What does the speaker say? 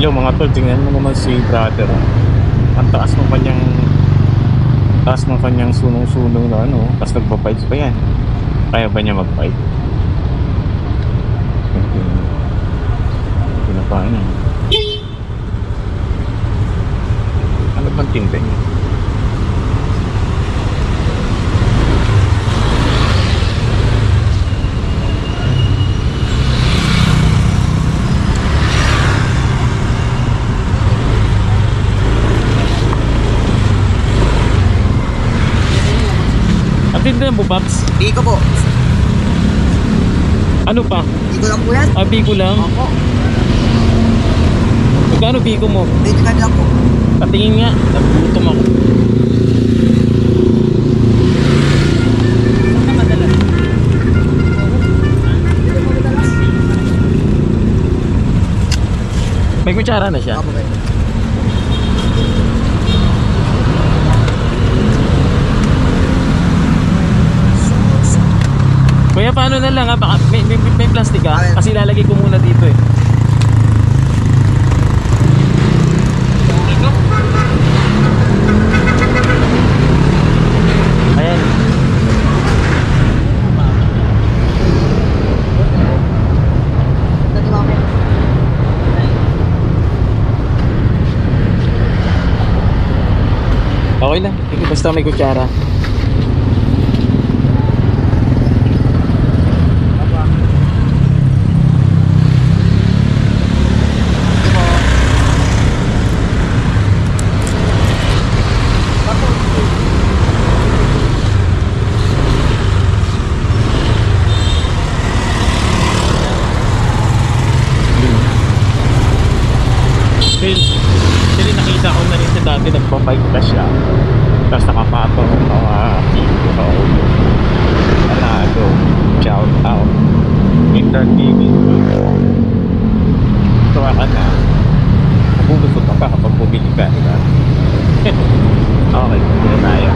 Yo mga tol, tingnan mo naman si brother. Ang taas ng kanyang sunong-sunong na ano, tapos nagpa-fights pa yan. Kaya ba niya mag-fight? Pinapain niya. Ano bang tinte niya? Tinda mo, Babs? Biko po. Ano pa? Biko lang po yan. Ah, biko lang? Opo. Magkano biko mo? 25 lang po. Patingin nga, nagutom ako. May kutsara na siya? Opo, pwede. Kuya, paano na lang ha? Baka may plastic ha? Kasi lalagay ko muna dito eh. Ayan. Okay lang. Basta may kutsara. Actually nakita ko na rin sa dati nagpa-fight na siya, tapos nakapatong ng mga video sa ulo. Panado, shout out interviewing. Tuwa ka na, mabulusot ka pa kapag bumili ka, diba? Okay, hindi na tayo.